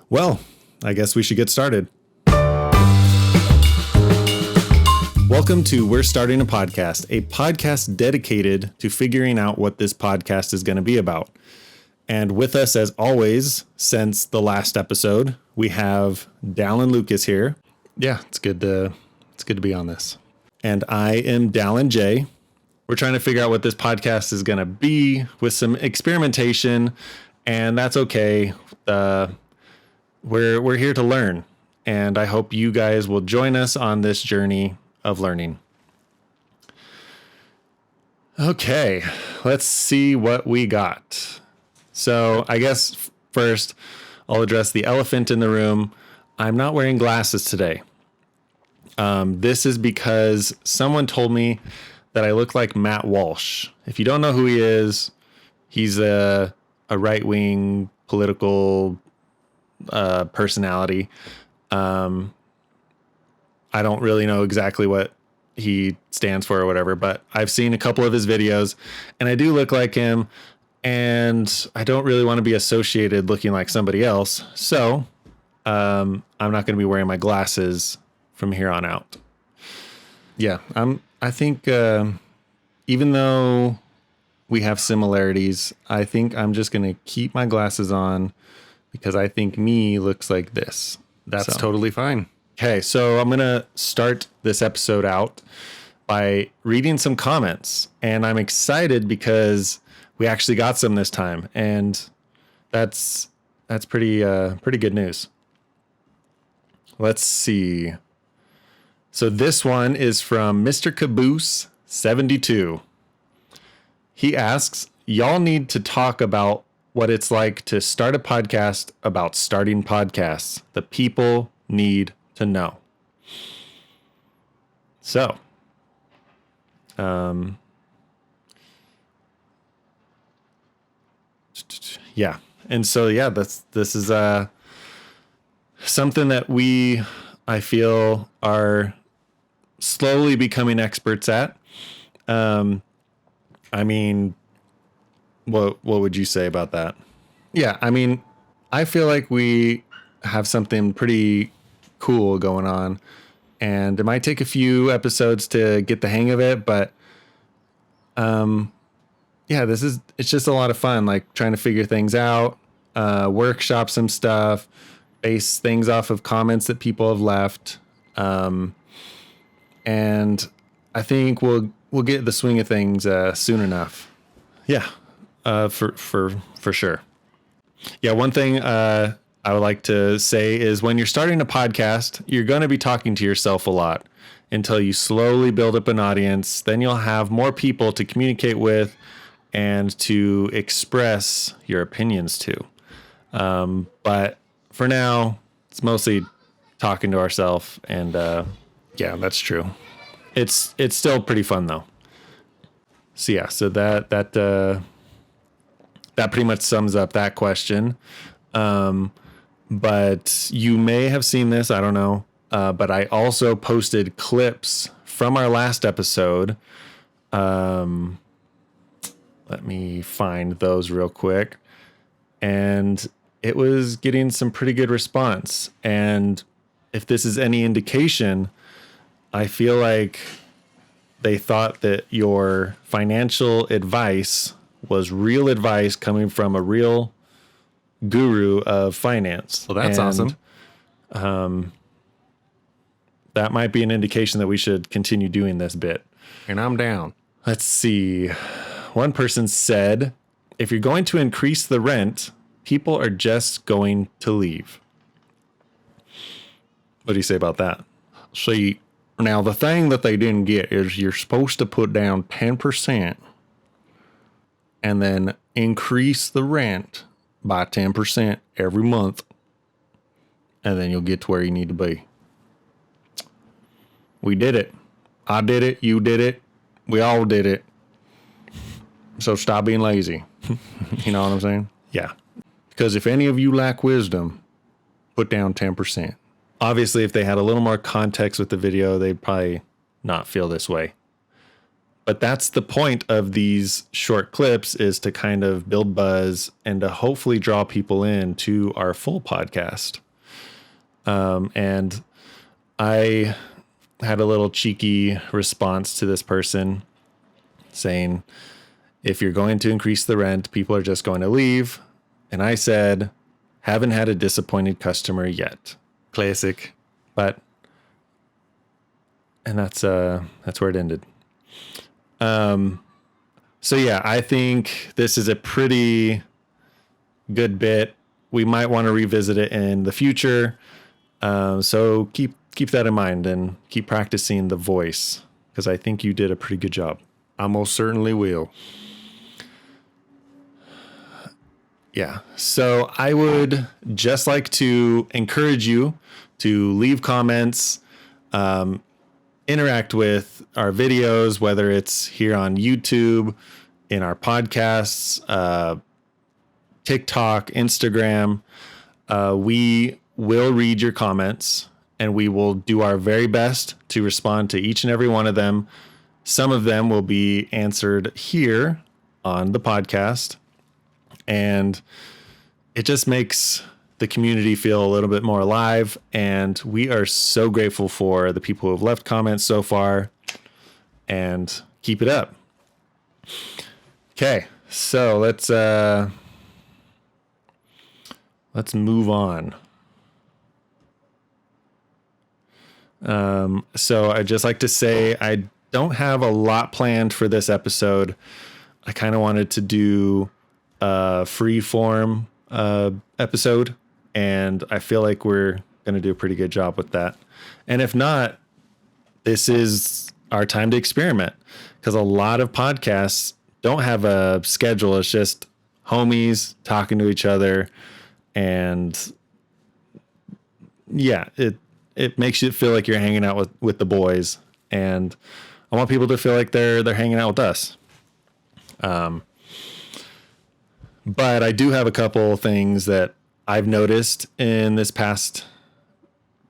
Well, I guess we should get started. Welcome to We're Starting a podcast dedicated to figuring out what this podcast is going to be about. And with us, as always, since the last episode, we have Dallin Lucas here. Yeah, it's good to be on this. And I am DallinJay. We're trying to figure out what this podcast is going to be with some experimentation, and that's okay. We're here to learn, and I hope you guys will join us on this journey of learning. Okay, let's see what we got. So I guess first I'll address the elephant in the room. I'm not wearing glasses today. This is because someone told me that I look like Matt Walsh. If you don't know who he is, he's a right-wing political personality. I don't really know exactly what he stands for or whatever, but I've seen a couple of his videos and I do look like him, and I don't really want to be associated looking like somebody else. So I'm not going to be wearing my glasses from here on out. Yeah, I think even though we have similarities, I think I'm just going to keep my glasses on because I think me looks like this. That's totally fine. Okay, so I'm going to start this episode out by reading some comments, and I'm excited because we actually got some this time, and that's pretty good news. Let's see. So this one is from Mr. Caboose 72. He asks, y'all need to talk about what it's like to start a podcast about starting podcasts. The people need to know. So, yeah. And so, yeah, this is something that I feel are slowly becoming experts at. I mean, what would you say about that? Yeah, I mean, I feel like we have something pretty cool going on, and it might take a few episodes to get the hang of it, but yeah, it's just a lot of fun, like trying to figure things out, workshop some stuff, base things off of comments that people have left. And I think we'll get the swing of things soon enough. Yeah, for sure. Yeah, one thing I would like to say is when you're starting a podcast, you're going to be talking to yourself a lot until you slowly build up an audience. Then you'll have more people to communicate with and to express your opinions to. But for now, it's mostly talking to ourselves, and yeah, that's true. It's still pretty fun though. So yeah, so that pretty much sums up that question. But you may have seen this, I don't know. But I also posted clips from our last episode. Let me find those real quick. And it was getting some pretty good response. And if this is any indication, I feel like they thought that your financial advice was real advice coming from a real guru of finance. Well, that's awesome. That might be an indication that we should continue doing this bit. And I'm down. Let's see. One person said, if you're going to increase the rent, people are just going to leave. What do you say about that? See, now the thing that they didn't get is you're supposed to put down 10% and then increase the rent by 10% every month. And then you'll get to where you need to be. We did it. I did it. You did it. We all did it. So stop being lazy. You know what I'm saying? Yeah. Because if any of you lack wisdom, put down 10%. Obviously, if they had a little more context with the video, they'd probably not feel this way. But that's the point of these short clips, is to kind of build buzz and to hopefully draw people in to our full podcast. And I had a little cheeky response to this person saying, if you're going to increase the rent, people are just going to leave. And I said, haven't had a disappointed customer yet. Classic. But, and that's where it ended. So yeah, I think this is a pretty good bit. We might want to revisit it in the future. So keep that in mind and keep practicing the voice, because I think you did a pretty good job. I most certainly will. Yeah. So I would just like to encourage you to leave comments, interact with our videos, whether it's here on YouTube, in our podcasts, TikTok, Instagram. We will read your comments and we will do our very best to respond to each and every one of them. Some of them will be answered here on the podcast, and it just makes the community feel a little bit more alive. And we are so grateful for the people who have left comments so far, and keep it up. Okay. So let's move on. So I'd just like to say, I don't have a lot planned for this episode. I kind of wanted to do a free form episode, and I feel like we're going to do a pretty good job with that. And if not, this is our time to experiment, because a lot of podcasts don't have a schedule. It's just homies talking to each other, and yeah, it makes you feel like you're hanging out with the boys, and I want people to feel like they're hanging out with us. But I do have a couple things that I've noticed in this past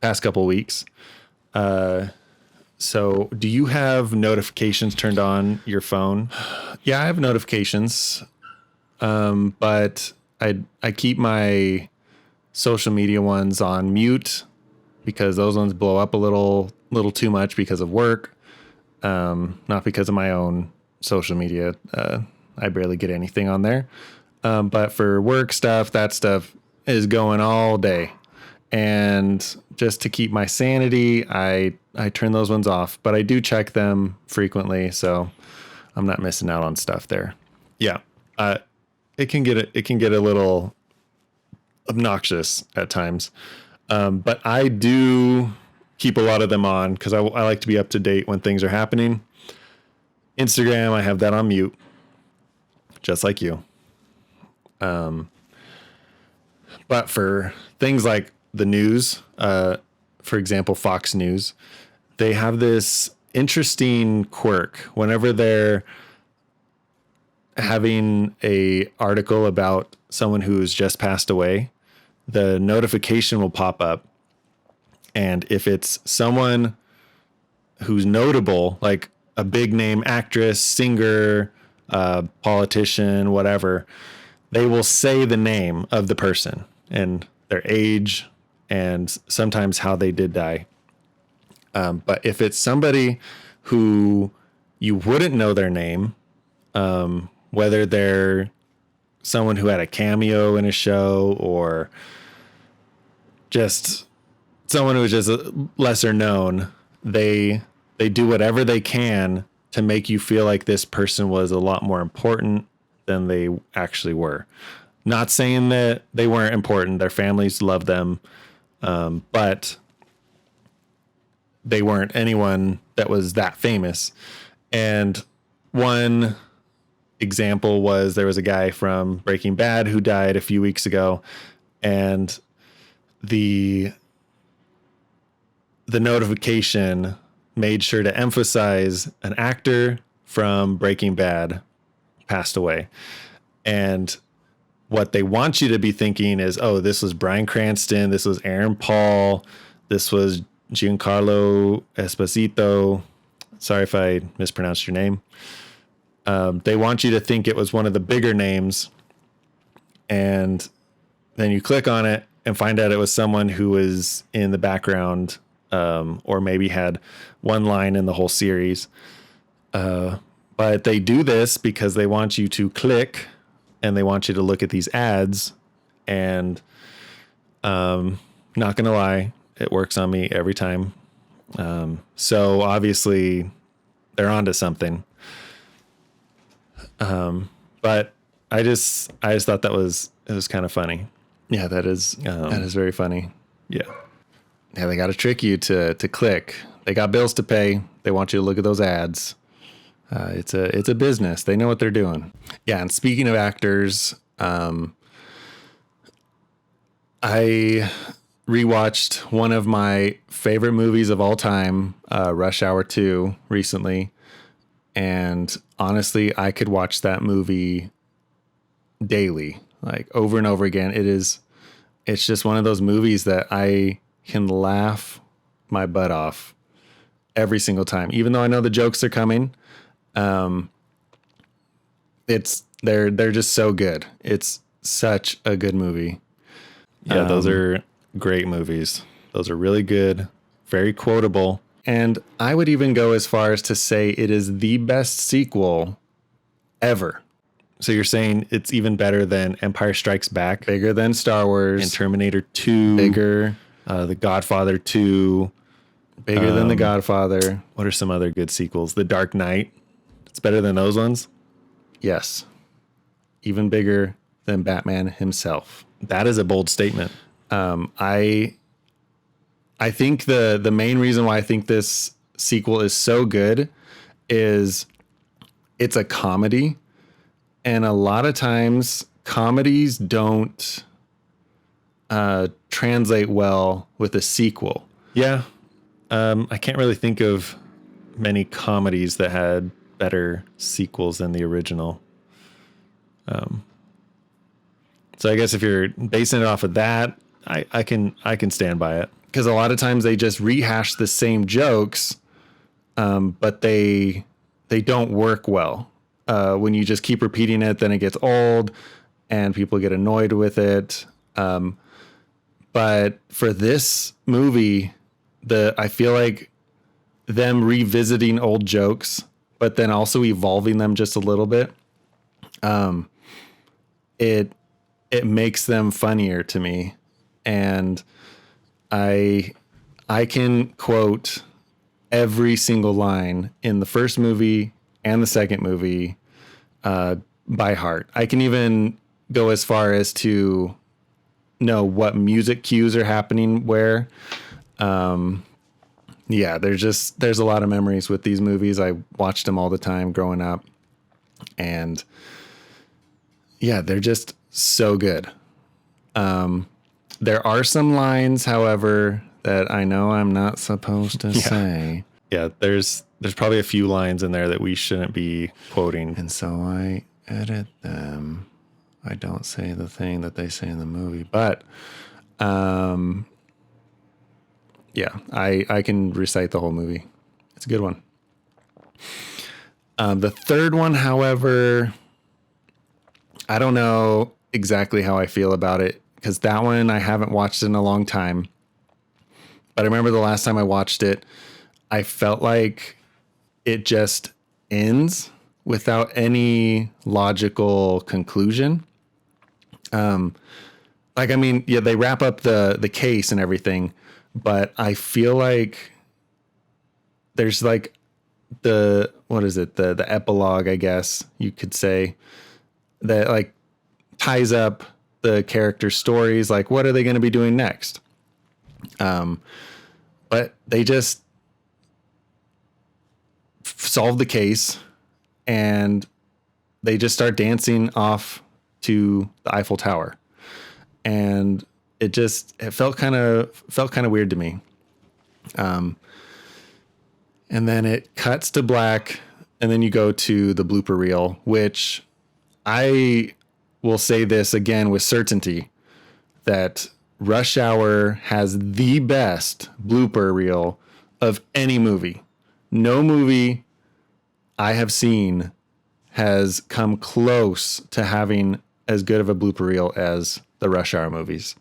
couple weeks. So do you have notifications turned on your phone? Yeah, I have notifications. But I keep my social media ones on mute, because those ones blow up a little too much because of work. Not because of my own social media. I barely get anything on there. But for work stuff, that stuff is going all day. And just to keep my sanity, I turn those ones off, but I do check them frequently, so I'm not missing out on stuff there. Yeah. It can get a little obnoxious at times. But I do keep a lot of them on, because I like to be up to date when things are happening. Instagram, I have that on mute, just like you. But for things like the news, for example, Fox News, they have this interesting quirk. Whenever they're having a article about someone who's just passed away, the notification will pop up. And if it's someone who's notable, like a big name actress, singer, politician, whatever, they will say the name of the person and their age and sometimes how they did die. But if it's somebody who you wouldn't know their name, whether they're someone who had a cameo in a show or just someone who is just lesser known, they do whatever they can to make you feel like this person was a lot more important than they actually were. Not saying that they weren't important. Their families loved them. But they weren't anyone that was that famous. And one example was, there was a guy from Breaking Bad who died a few weeks ago, and the notification made sure to emphasize an actor from Breaking Bad passed away. And what they want you to be thinking is, oh, this was Bryan Cranston, this was Aaron Paul, this was Giancarlo Esposito, Sorry if I mispronounced your name. They want you to think it was one of the bigger names, and then you click on it and find out it was someone who was in the background, or maybe had one line in the whole series. But they do this because they want you to click and they want you to look at these ads. And not gonna lie, it works on me every time. So obviously they're onto something. But I just thought it was kind of funny. Yeah, that is very funny. Yeah. Yeah, they got to trick you to click. They got bills to pay. They want you to look at those ads. It's a business. They know what they're doing. Yeah, and speaking of actors, I rewatched one of my favorite movies of all time, Rush Hour 2, recently. And honestly, I could watch that movie daily, like over and over again. It's just one of those movies that I can laugh my butt off every single time, even though I know the jokes are coming. They're just so good. It's such a good movie. Yeah, those are great movies. Those are really good, very quotable. And I would even go as far as to say it is the best sequel ever. So you're saying it's even better than Empire Strikes Back? Bigger than Star Wars. And Terminator 2. Bigger. The Godfather 2. Bigger than The Godfather. What are some other good sequels? The Dark Knight. It's better than those ones? Yes. Even bigger than Batman himself. That is a bold statement. I think the main reason why I think this sequel is so good is it's a comedy. And a lot of times comedies don't translate well with a sequel. Yeah. I can't really think of many comedies that had better sequels than the original. So I guess if you're basing it off of that, I can stand by it. Because a lot of times they just rehash the same jokes, but they don't work well. When you just keep repeating it, then it gets old and people get annoyed with it. But for this movie, I feel like them revisiting old jokes, but then also evolving them just a little bit, it makes them funnier to me. And I can quote every single line in the first movie and the second movie by heart. I can even go as far as to know what music cues are happening where. Yeah, there's a lot of memories with these movies. I watched them all the time growing up. And yeah, they're just so good. There are some lines, however, that I know I'm not supposed to say. Yeah, there's probably a few lines in there that we shouldn't be quoting. And so I edit them. I don't say the thing that they say in the movie. But yeah, I can recite the whole movie. It's a good one. The third one, however, I don't know exactly how I feel about it, because that one I haven't watched in a long time. But I remember the last time I watched it, I felt like it just ends without any logical conclusion. They wrap up the case and everything, but I feel like there's like the epilogue, I guess you could say, that like ties up the character stories. Like, what are they going to be doing next? But they just solve the case and they just start dancing off to the Eiffel Tower. And it felt kind of weird to me. And then it cuts to black, and then you go to the blooper reel, which I will say this again with certainty, that Rush Hour has the best blooper reel of any movie. no movie I have seen has come close to having as good of a blooper reel as the Rush Hour movies.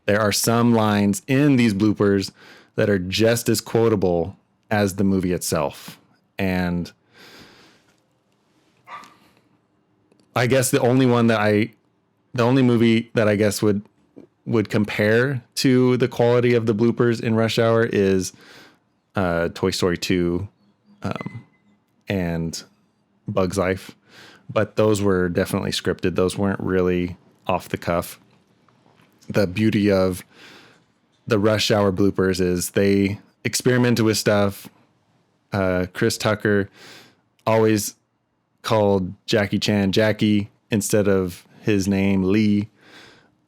There are some lines in these bloopers that are just as quotable as the movie itself. And I guess the only movie that I guess would compare to the quality of the bloopers in Rush Hour is Toy Story 2 and Bug's Life. But those were definitely scripted. Those weren't really off the cuff. The beauty of the Rush Hour bloopers is they experimented with stuff. Chris Tucker always called Jackie Chan Jackie instead of his name Lee.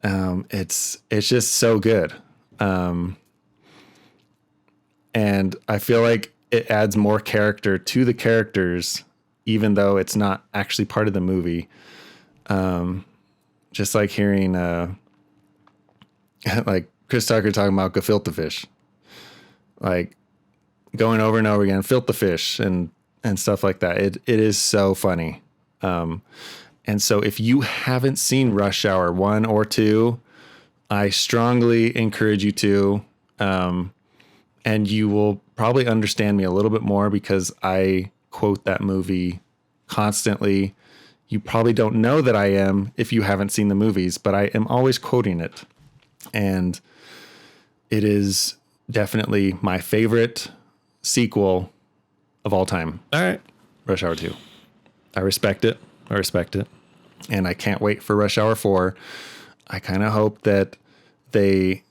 It's just so good. And I feel like it adds more character to the characters, even though it's not actually part of the movie. Just like hearing like Chris Tucker talking about gefilte fish, like going over and over again, filter fish and stuff like that. It is so funny. And so if you haven't seen Rush Hour 1 or 2, I strongly encourage you to, and you will probably understand me a little bit more because I quote that movie constantly. You probably don't know that I am if you haven't seen the movies, but I am always quoting it. And it is definitely my favorite sequel of all time. All right. Rush Hour 2. I respect it. And I can't wait for Rush Hour 4. I kind of hope that they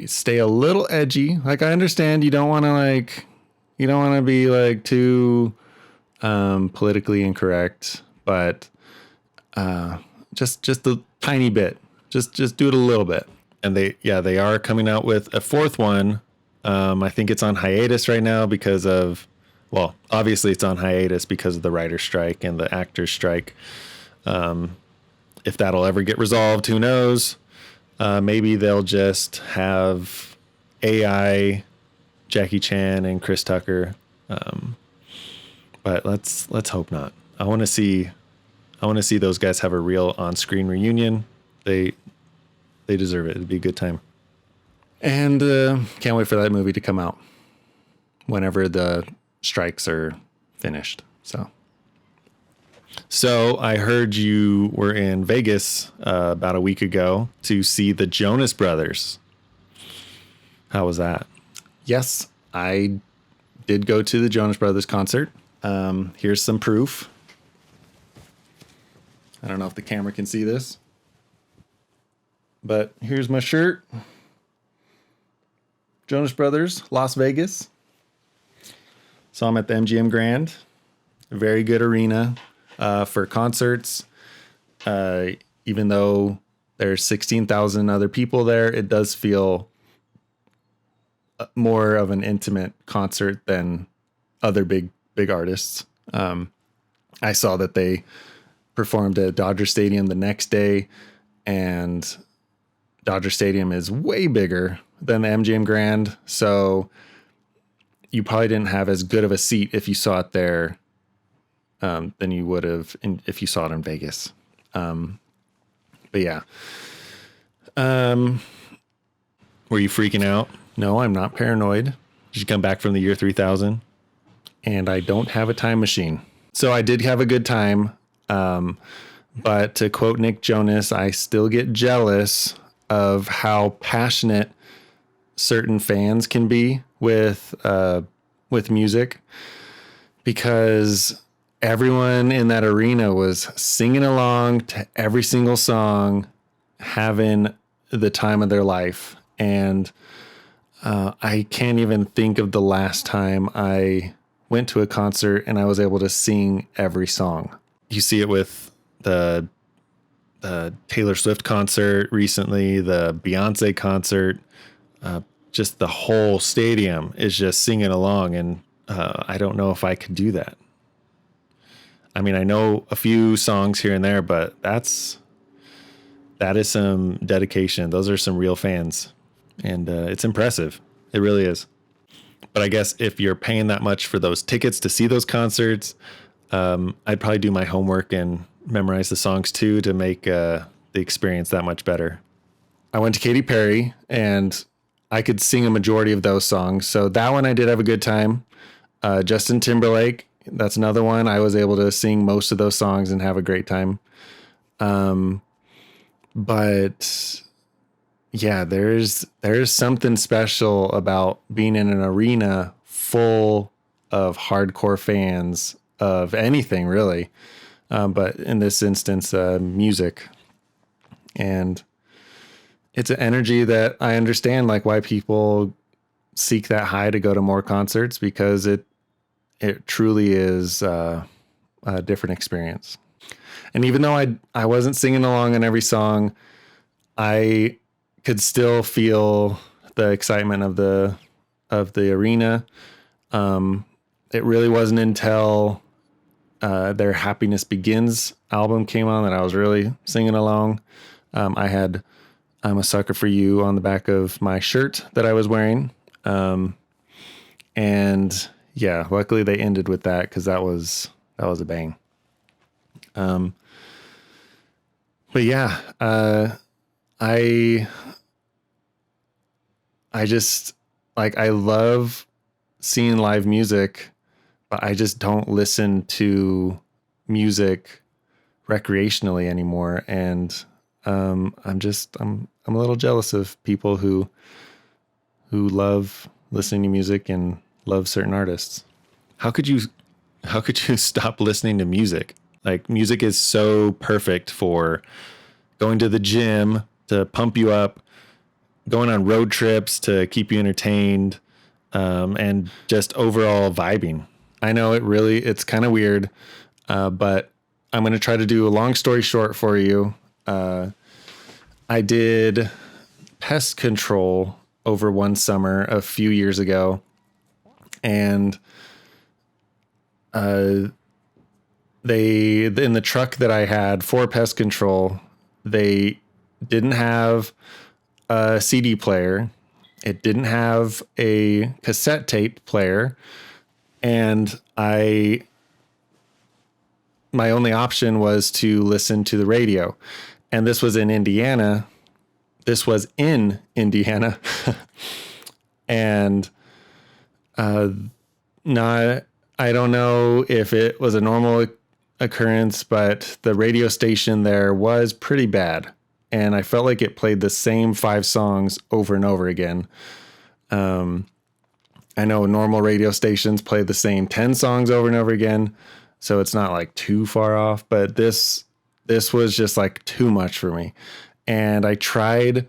stay a little edgy. Like, I understand you don't want to be like too politically incorrect, but just a tiny bit. Just do it a little bit. And they are coming out with a fourth one. I think it's on hiatus right now because of, well, obviously it's on hiatus because of the writer's strike and the actor's strike. If that'll ever get resolved, who knows? Maybe they'll just have AI Jackie Chan and Chris Tucker. But let's hope not. I want to see those guys have a real on-screen reunion. They deserve it. It'd be a good time. And can't wait for that movie to come out whenever the strikes are finished. So I heard you were in Vegas about a week ago to see the Jonas Brothers. How was that? Yes, I did go to the Jonas Brothers concert. Here's some proof. I don't know if the camera can see this, but here's my shirt. Jonas Brothers, Las Vegas. Saw them at the MGM Grand. A very good arena for concerts. Even though there's 16,000 other people there, it does feel more of an intimate concert than other big artists. I saw that they performed at Dodger Stadium the next day, and Dodger Stadium is way bigger than the MGM Grand, so you probably didn't have as good of a seat if you saw it there than you would have if you saw it in Vegas. But yeah. Were you freaking out? No, I'm not paranoid. Did you come back from the year 3000? And I don't have a time machine. So I did have a good time. But to quote Nick Jonas, I still get jealous of how passionate certain fans can be with music, because everyone in that arena was singing along to every single song, having the time of their life. And I can't even think of the last time I went to a concert and I was able to sing every song. You see it with the Taylor Swift concert recently, the Beyonce concert. Just the whole stadium is just singing along, and I don't know if I could do that. I mean, I know a few songs here and there, but that is some dedication. Those are some real fans, and it's impressive. It really is. But I guess if you're paying that much for those tickets to see those concerts, I'd probably do my homework and memorize the songs too to make the experience that much better. I went to Katy Perry and I could sing a majority of those songs. So that one I did have a good time. Justin Timberlake, that's another one. I was able to sing most of those songs and have a great time. But yeah, there's something special about being in an arena full of hardcore fans of anything really. But in this instance, music. And it's an energy that I understand, like why people seek that high to go to more concerts, because it truly is a different experience. And even though I wasn't singing along on every song, I could still feel the excitement of the arena. It really wasn't until their Happiness Begins album came on that I was really singing along. I had I'm a Sucker for You on the back of my shirt that I was wearing. And yeah, luckily they ended with that, because that was a bang. But yeah, I just, like, I love seeing live music, but I just don't listen to music recreationally anymore. And I'm a little jealous of people who love listening to music and love certain artists. How could you stop listening to music? Like, music is so perfect for going to the gym to pump you up, going on road trips to keep you entertained, and just overall vibing. I know it's kind of weird, but I'm going to try to do a long story short for you. I did pest control over one summer a few years ago, and they, in the truck that I had for pest control, they didn't have a CD player. It didn't have a cassette tape player. And my only option was to listen to the radio. And this was in Indiana. And, I don't know if it was a normal occurrence, but the radio station there was pretty bad. And I felt like it played the same 5 songs over and over again. I know normal radio stations play the same 10 songs over and over again, so it's not like too far off, but this was just like too much for me. And I tried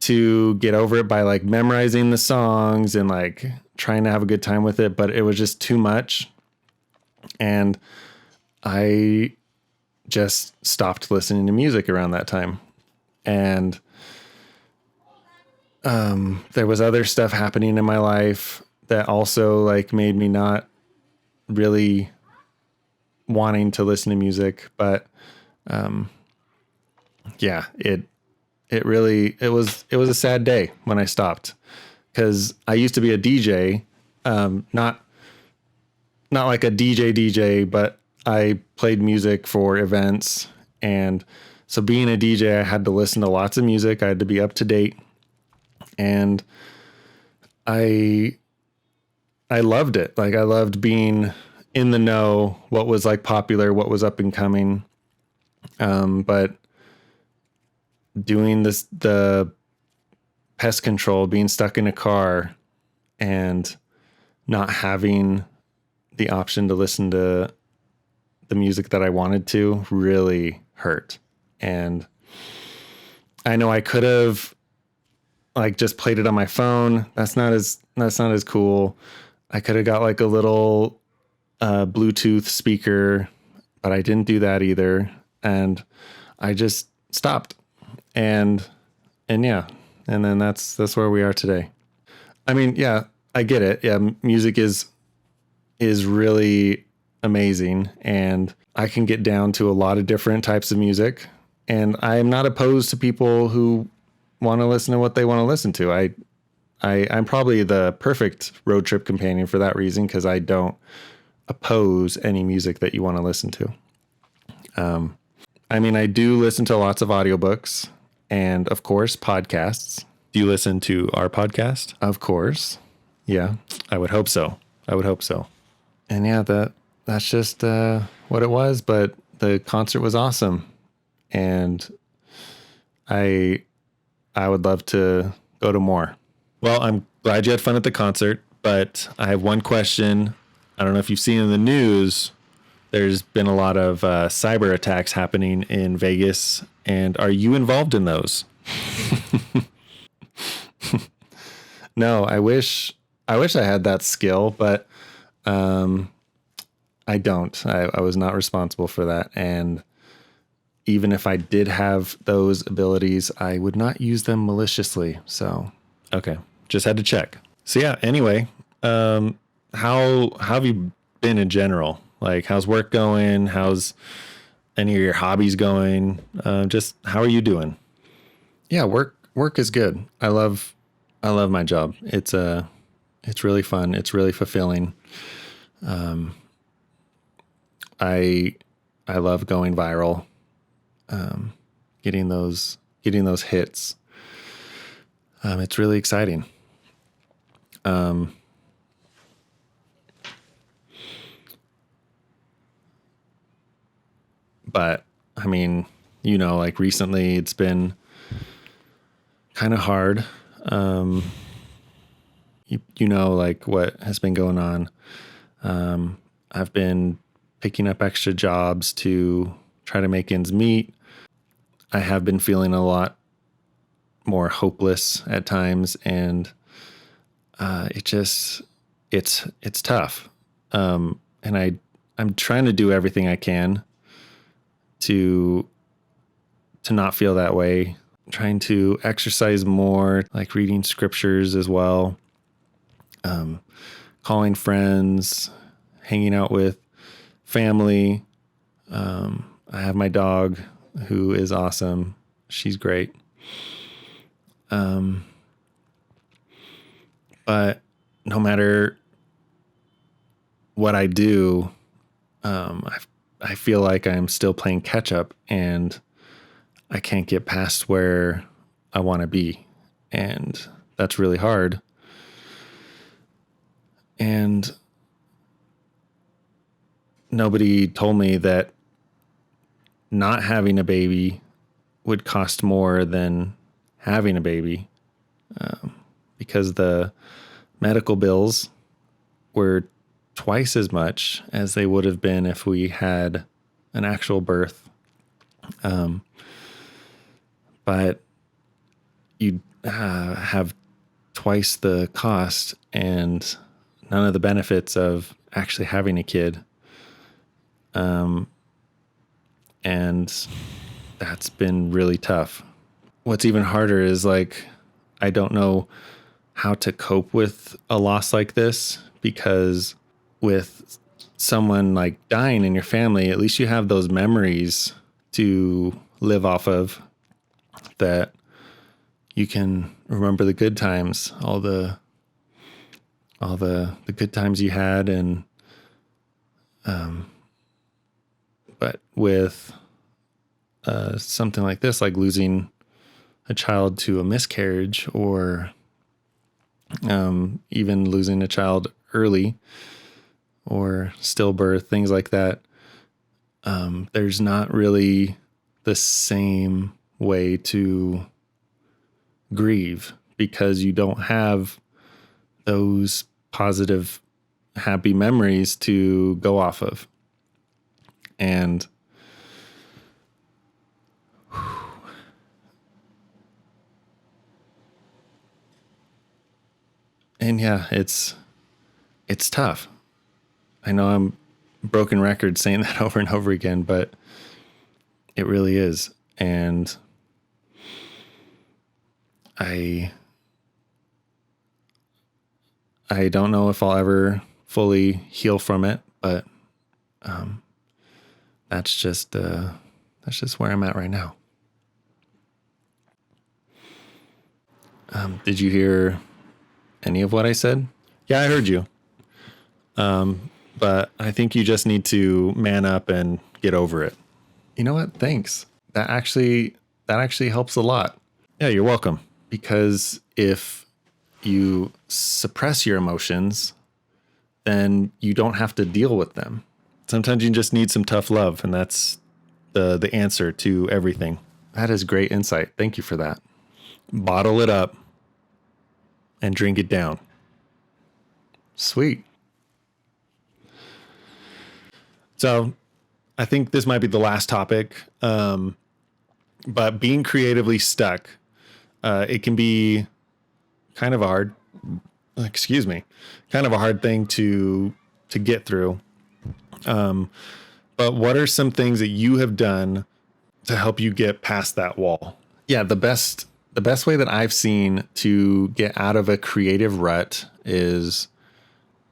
to get over it by like memorizing the songs and like trying to have a good time with it, but it was just too much. And I just stopped listening to music around that time. And there was other stuff happening in my life that also like made me not really wanting to listen to music. But yeah, it was a sad day when I stopped, because I used to be a DJ, not like a DJ, but I played music for events. And so being a DJ, I had to listen to lots of music. I had to be up to date. And I loved it. Like, I loved being in the know, what was like popular, what was up and coming. But doing the pest control, being stuck in a car and not having the option to listen to the music that I wanted to really hurt. And I know I could have like just played it on my phone. That's not as cool. I could have got like a little Bluetooth speaker, but I didn't do that either. And I just stopped. And yeah. And then that's where we are today. I mean, yeah, I get it. Yeah. Music is really amazing, and I can get down to a lot of different types of music, and I am not opposed to people who want to listen to what they want to listen to. I'm probably the perfect road trip companion for that reason, because I don't oppose any music that you want to listen to. I mean, I do listen to lots of audiobooks and, of course, podcasts. Do you listen to our podcast? Of course. Yeah, I would hope so. I would hope so. And yeah, that's just what it was. But the concert was awesome, and I would love to go to more. Well, I'm glad you had fun at the concert, but I have one question. I don't know if you've seen in the news, there's been a lot of cyber attacks happening in Vegas. And are you involved in those? No, I wish I had that skill, but I don't. I was not responsible for that. And even if I did have those abilities, I would not use them maliciously. So, okay. Just had to check. So yeah, anyway, how have you been in general? Like, how's work going? How's any of your hobbies going? Just how are you doing? Yeah, work is good. I love my job. It's really fun. It's really fulfilling. I love going viral. Getting those hits. It's really exciting. But I mean, like recently it's been kind of hard. Like what has been going on. I've been picking up extra jobs to try to make ends meet. I have been feeling a lot more hopeless at times, and it's tough. And I'm trying to do everything I can to not feel that way. I'm trying to exercise more, like reading scriptures as well, calling friends, hanging out with family. I have my dog, who is awesome. She's great. But no matter what I do, I feel like I'm still playing catch up, and I can't get past where I want to be. And that's really hard. And nobody told me that not having a baby would cost more than having a baby, because the medical bills were twice as much as they would have been if we had an actual birth. But you have twice the cost and none of the benefits of actually having a kid. And that's been really tough. What's even harder is, like, I don't know how to cope with a loss like this, because with someone like dying in your family, at least you have those memories to live off of, that you can remember the good times, all the good times you had. And but with something like this, like losing a child to a miscarriage, or even losing a child early, or stillbirth, things like that, there's not really the same way to grieve, because you don't have those positive, happy memories to go off of. And yeah, it's tough. I know I'm a broken record saying that over and over again, but it really is. And I don't know if I'll ever fully heal from it, but that's just where I'm at right now. Did you hear any of what I said? Yeah, I heard you. But I think you just need to man up and get over it. You know what? Thanks. That actually helps a lot. Yeah, you're welcome. Because if you suppress your emotions, then you don't have to deal with them. Sometimes you just need some tough love, and that's the answer to everything. That is great insight. Thank you for that. Bottle it up and drink it down. Sweet. So I think this might be the last topic. But being creatively stuck, it can be kind of hard. Kind of a hard thing to get through. But what are some things that you have done to help you get past that wall? Yeah, the best way that I've seen to get out of a creative rut is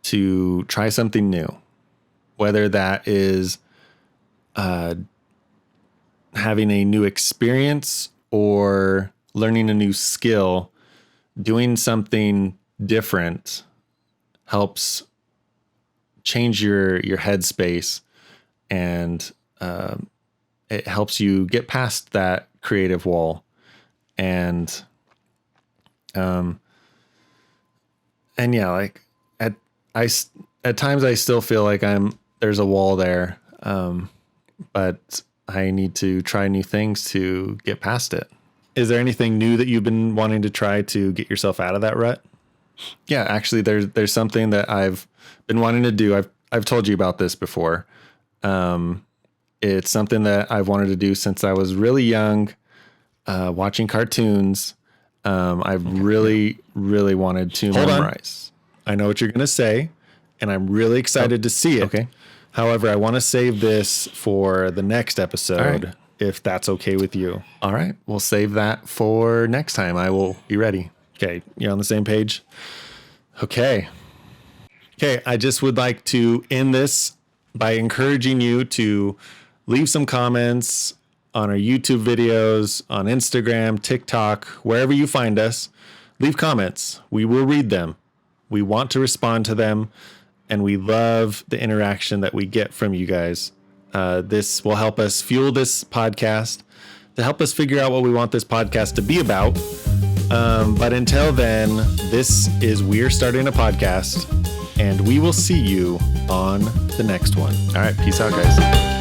to try something new. Whether that is having a new experience or learning a new skill, doing something different helps change your headspace, and it helps you get past that creative wall. And yeah, like at times I still feel like there's a wall there, but I need to try new things to get past it. Is there anything new that you've been wanting to try to get yourself out of that rut? Yeah, actually, there's something that I've been wanting to do. I've told you about this before. It's something that I've wanted to do since I was really young, watching cartoons. I've really wanted to memorize. I know what you're going to say, and I'm really excited to see it. Okay. However, I want to save this for the next episode, right, if that's okay with you. All right. We'll save that for next time. I will be ready. Okay. You're on the same page? Okay. Okay. I just would like to end this by encouraging you to leave some comments on our YouTube videos, on Instagram, TikTok, wherever you find us. Leave comments. We will read them. We want to respond to them, and we love the interaction that we get from you guys. This will help us fuel this podcast, to help us figure out what we want this podcast to be about. But until then, this is We're Starting a Podcast, and we will see you on the next one. All right. Peace out, guys.